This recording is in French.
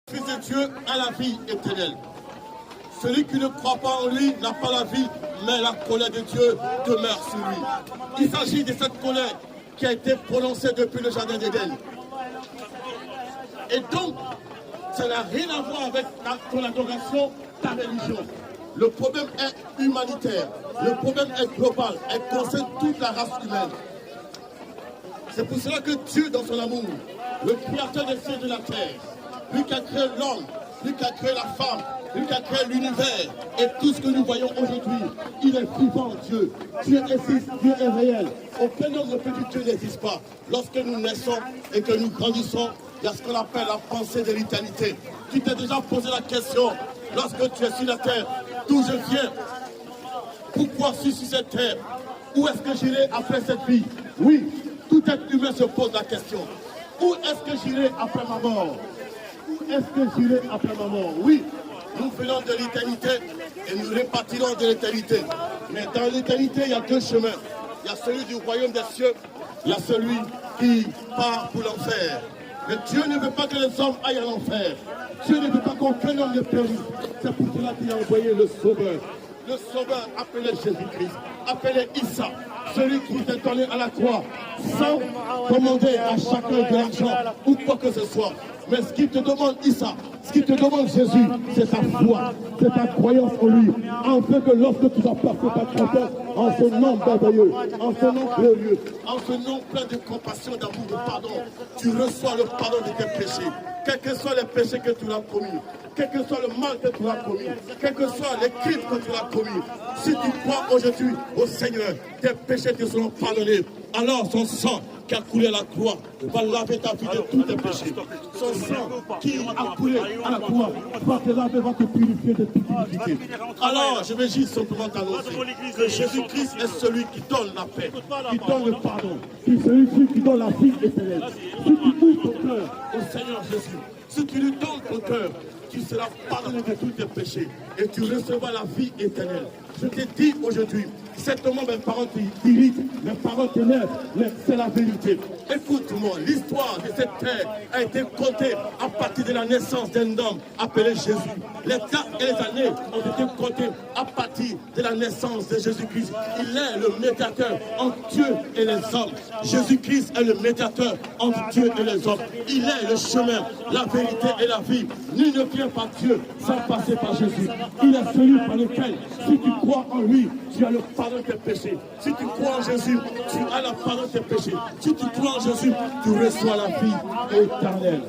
Fils de Dieu a la vie éternelle. Celui qui ne croit pas en lui n'a pas la vie, mais la colère de Dieu demeure sur lui. Il s'agit de cette colère qui a été prononcée depuis le jardin d'Éden. Et donc, ça n'a rien à voir avec ton adoration, ta religion. Le problème est humanitaire, le problème est global, elle concerne toute la race humaine. C'est pour cela que Dieu, dans son amour, le créateur des cieux et de la terre, lui qui a créé l'homme, lui qui a créé la femme, lui qui a créé l'univers et tout ce que nous voyons aujourd'hui, il est vivant, Dieu. Dieu existe, Dieu est réel. Aucun homme ne peut dire que Dieu n'existe pas. Lorsque nous naissons et que nous grandissons, il y a ce qu'on appelle la pensée de l'éternité. Tu t'es déjà posé la question, lorsque tu es sur la terre, d'où je viens? Pourquoi je suis sur cette terre? Où est-ce que j'irai après cette vie? Oui, tout être humain se pose la question. Où est-ce que j'irai après ma mort? Où est-ce que j'irai après ma mort? Oui, nous venons de l'éternité et nous répartirons de l'éternité. Mais dans l'éternité, il y a deux chemins. Il y a celui du royaume des cieux, il y a celui qui part pour l'enfer. Mais Dieu ne veut pas que les hommes aillent à l'enfer. Dieu ne veut pas qu'aucun homme ne périsse. C'est pour cela qu'il a envoyé le Sauveur. Le Sauveur appelé Jésus-Christ, appelé Issa, celui qui s'est donné à la croix, sans demander à chacun de l'argent ou quoi que ce soit. Mais ce qu'il te demande, Issa, ce qu'il te demande, Jésus, c'est ta foi, c'est ta croyance en lui. Afin que lorsque tu vas passer ta croix, en ce nom merveilleux, en ce nom glorieux, en ce nom plein de compassion, d'amour, de pardon, tu reçois le pardon de tes péchés. Quels que soient les péchés que tu as commis, quel que soit le mal que tu as commis, quels que soient les crimes que tu as commis, si tu crois aujourd'hui au Seigneur, tes péchés te seront pardonnés. Alors son sang qui a coulé à la croix va laver ta vie de tous tes péchés. Son sang qui a coulé à la croix va te laver, va te purifier de toute iniquité. Alors je vais juste simplement t'annoncer que Jésus-Christ est celui qui donne la paix, qui donne le pardon, c'est celui qui donne la vie éternelle. Si tu ouvres ton cœur au Seigneur Jésus, si tu lui donnes ton cœur, tu seras pardonné de tous tes péchés et tu recevras la vie éternelle. Je te dis aujourd'hui, certainement mes parents t'irritent, mes parents t'énervent, mais c'est la vérité. Écoute-moi, l'histoire de cette terre a été contée à partir de la naissance d'un homme appelé Jésus. Les dates et les années ont été comptées à partir de la naissance de Jésus-Christ. Il est le médiateur entre Dieu et les hommes. Jésus-Christ est le médiateur entre Dieu et les hommes. Il est le chemin, la vérité et la vie. Nul ne vient par Dieu sans passer par Jésus. Il est celui par lequel, si tu crois en lui, tu as le pardon de tes péchés. Si tu crois en Jésus, tu as le pardon de tes péchés. Si tu crois en Jésus, tu reçois la vie éternelle.